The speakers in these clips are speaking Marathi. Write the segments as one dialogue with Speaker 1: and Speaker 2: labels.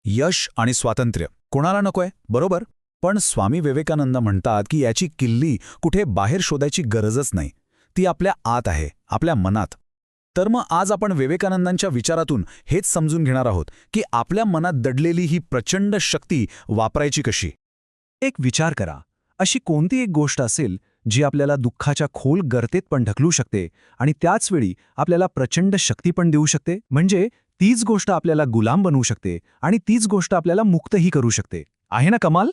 Speaker 1: यश आणि स्वातंत्र्य कोणाला नकोय, बरोबर? पण स्वामी विवेकानंद म्हणतात की याची किल्ली कुठे बाहेर शोधायची गरजच नाही. ती आपल्या आत आहे, आपल्या मनात. तर मग आज आपण विवेकानंदांच्या विचारातून हेच समजून घेणार आहोत की आपल्या मनात दडलेली ही प्रचंड शक्ती वापरायची कशी.
Speaker 2: एक विचार करा, अशी कोणती एक गोष्ट असेल जी आपल्याला दुःखाच्या खोल गर्तेत पण ढकलू शकते आणि त्याचवेळी आपल्याला प्रचंड शक्ती पण देऊ शकते. म्हणजे तीच गोष्ट आपल्याला गुलाम बनवू शकते आणि तीच गोष्ट आपल्याला मुक्तही करू शकते. आहे ना कमाल?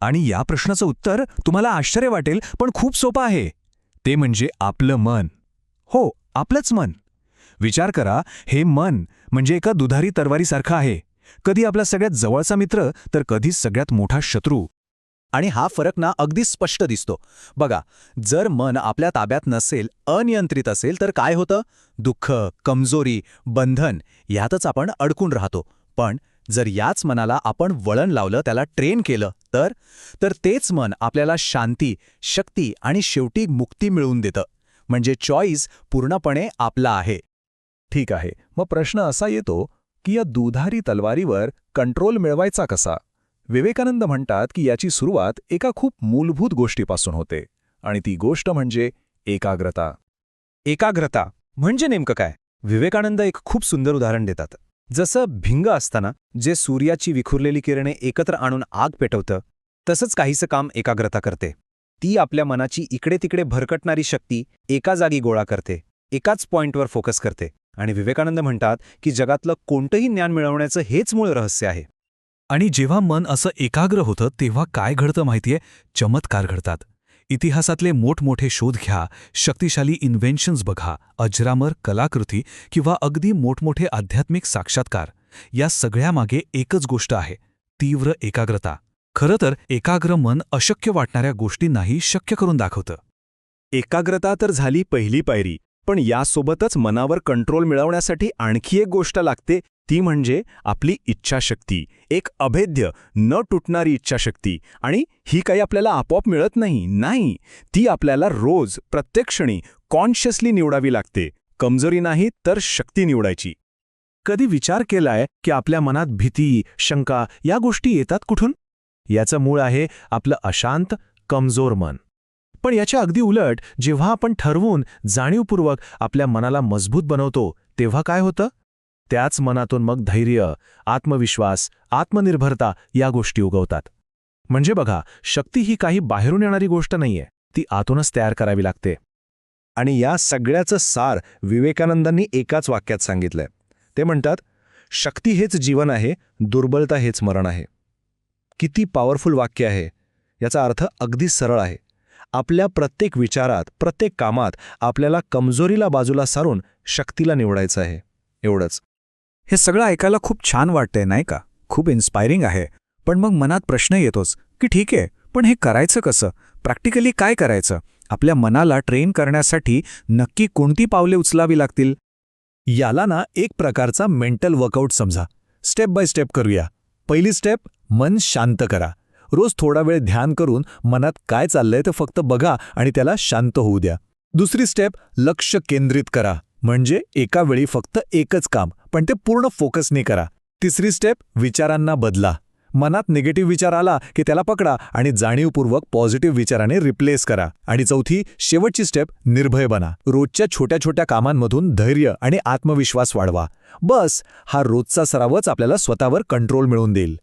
Speaker 2: आणि या प्रश्नाचं उत्तर तुम्हाला आश्चर्य वाटेल, पण खूप सोपं आहे. ते म्हणजे आपलं मन. हो, आपलंच मन. विचार करा, हे मन म्हणजे एका दुधारी तलवारीसारखं आहे. कधी आपला सगळ्यात जवळचा मित्र तर कधी सगळ्यात मोठा शत्रू.
Speaker 1: आणि हा फरक ना अगदी स्पष्ट दिसतो. बघा, जर मन आपल्या ताब्यात नसेल, अनियंत्रित असेल तर काय होतं? दुःख, कमजोरी, बंधन यातच आपण अडकून राहतो. पण जर याच मनाला आपण वळण लावलं, त्याला ट्रेन केलं तर तेच मन आपल्याला शांती, शक्ती आणि शेवटी मुक्ती मिळवून देतं. म्हणजे चॉईस पूर्णपणे आपला आहे.
Speaker 2: ठीक आहे, मग प्रश्न असा येतो की या दुधारी तलवारीवर कंट्रोल मिळवायचा कसा? विवेकानंद म्हणतात की याची सुरुवात एका खूप मूलभूत गोष्टीपासून होते, आणि ती गोष्ट म्हणजे एकाग्रता. एकाग्रता म्हणजे नेमकं काय? विवेकानंद एक खूप सुंदर उदाहरण देतात. जसं भिंग असताना जे सूर्याची विखुरलेली किरणे एकत्र आणून आग पेटवतं, तसंच काहीसं काम एकाग्रता करते. ती आपल्या मनाची इकडे तिकडे भरकटणारी शक्ती एका जागी गोळा करते, एकाच पॉइंटवर फोकस करते. आणि विवेकानंद म्हणतात की जगातलं कोणतंही ज्ञान मिळवण्याचं हेच मूळ रहस्य आहे. आणि जेव्हा मन असं एकाग्र होतं तेव्हा काय घडतं माहितीये? चमत्कार घडतात. इतिहासातले मोठमोठे शोध घ्या, शक्तिशाली इन्व्हेन्शन्स बघा, अजरामर कलाकृती किंवा अगदी मोठमोठे आध्यात्मिक साक्षात्कार, या सगळ्यामागे एकच गोष्ट आहे: तीव्र एकाग्रता. खरं तर एकाग्र मन अशक्य वाटणाऱ्या गोष्टींनाही शक्य करून दाखवतं. एकाग्रता तर झाली पहिली पायरी, पण यासोबतच मनावर कंट्रोल मिळवण्यासाठी आणखी एक गोष्ट लागते, ती म्हणजे आपली इच्छाशक्ती. एक अभेद्य, न तुटणारी इच्छाशक्ती. आणि ही काही आपल्याला आपोआप मिळत नाही, ती आपल्याला रोज, प्रत्येक क्षणी कॉन्शियसली निवडावी लागते. कमजोरी नाही तर शक्ती निवडायची. कधी विचार केलाय की आपल्या मनात भीती, शंका या गोष्टी येतात कुठून? याचं मूळ आहे आपलं अशांत, कमजोर मन. पण याच्या अगदी उलट, जेव्हा आपण ठरवून, जाणीवपूर्वक आपल्या मनाला मजबूत बनवतो, तेव्हा काय होतं? त्याच मनातून मग धैर्य, आत्मविश्वास, आत्मनिर्भरता या गोष्टी उगवतात. म्हणजे बघा, शक्ती ही काही बाहेरून येणारी गोष्ट नाहीये, ती आतूनच तयार करावी लागते. आणि या सगळ्याचं सार विवेकानंदांनी एकाच वाक्यात सांगितलंय. ते म्हणतात, शक्ती हेच जीवन आहे, दुर्बलता हेच मरण आहे. किती पॉवरफुल वाक्य आहे. याचा अर्थ अगदी सरळ आहे. आपल्या प्रत्येक विचारात, प्रत्येक कामात आपल्याला कमजोरीला बाजूला सारून शक्तीला निवडायचं आहे, एवढंच.
Speaker 1: हे सगळं ऐकायला खूप छान वाटतंय, नाही का? खूप इन्स्पायरिंग आहे. पण मग मनात प्रश्न येतोच की ठीक आहे, पण हे करायचं कसं? प्रॅक्टिकली काय करायचं? आपल्या मनाला ट्रेन करण्यासाठी नक्की कोणती पावले उचलावी लागतील?
Speaker 2: याला ना एक प्रकारचा मेंटल वर्कआउट समजा. स्टेप बाय स्टेप करूया. पहिली स्टेप, मन शांत करा. रोज थोडा वेळ ध्यान करून मनात काय चाललंय ते फक्त बघा आणि त्याला शांत होऊ द्या. दुसरी स्टेप, लक्ष केंद्रित करा. म्हणजे एका वेळी फक्त एकच काम, पण ते पूर्ण फोकसने करा. तिसरी स्टेप, विचारांना बदला. मनात निगेटिव्ह विचार आला की त्याला पकडा आणि जाणीवपूर्वक पॉझिटिव्ह विचाराने रिप्लेस करा. आणि चौथी, शेवटची स्टेप, निर्भय बना. रोजच्या छोट्या छोट्या कामांमधून धैर्य आणि आत्मविश्वास वाढवा. बस, हा रोजचा सरावच आपल्याला स्वतःवर कंट्रोल मिळवून देईल.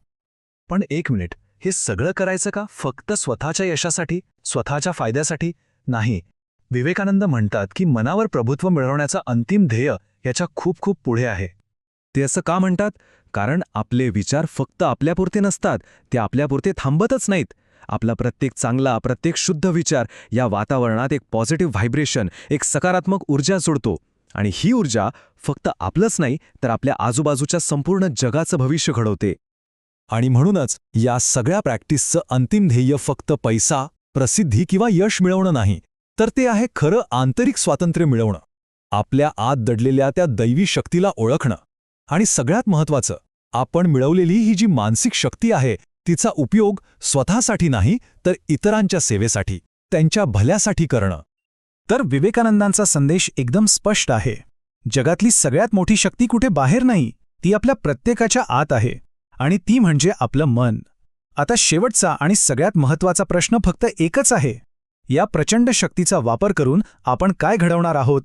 Speaker 2: पण एक मिनिट, हे सगळं करायचं का फक्त स्वतःच्या यशासाठी, स्वतःच्या फायद्यासाठी? नाही. विवेकानंद म्हणतात की मनावर प्रभुत्व मिळवण्याचा अंतिम ध्येय याच्या खूप खूप पुढे आहे. ते असं का म्हणतात? कारण आपले विचार फक्त आपल्यापुरते नसतात, ते आपल्यापुरते थांबतच नाहीत. आपला प्रत्येक चांगला, प्रत्येक शुद्ध विचार या वातावरणात एक पॉझिटिव्ह व्हायब्रेशन, एक सकारात्मक ऊर्जा सोडतो. आणि ही ऊर्जा फक्त आपलंच नाही तर आपल्या आजूबाजूच्या संपूर्ण जगाचं भविष्य घडवते. आणि म्हणूनच या सगळ्या प्रॅक्टिसचं अंतिम ध्येय फक्त पैसा, प्रसिद्धी किंवा यश मिळवणं नाही, तर ते आहे खरं आंतरिक स्वातंत्र्य मिळवणं. आपल्या आत दडलेल्या त्या दैवी शक्तीला ओळखणं. आणि सगळ्यात महत्त्वाचं, आपण मिळवलेली ही जी मानसिक शक्ती आहे, तिचा उपयोग स्वतःसाठी नाही तर इतरांच्या सेवेसाठी, त्यांच्या भल्यासाठी करणं. तर विवेकानंदांचा संदेश एकदम स्पष्ट आहे. जगातली सगळ्यात मोठी शक्ती कुठे बाहेर नाही, ती आपल्या प्रत्येकाच्या आत आहे.
Speaker 3: आणि ती म्हणजे आपलं मन. आता शेवटचा आणि सगळ्यात महत्त्वाचा प्रश्न फक्त एकच आहे. या प्रचंड शक्तीचा वापर करून आपण काय घडवणार आहोत?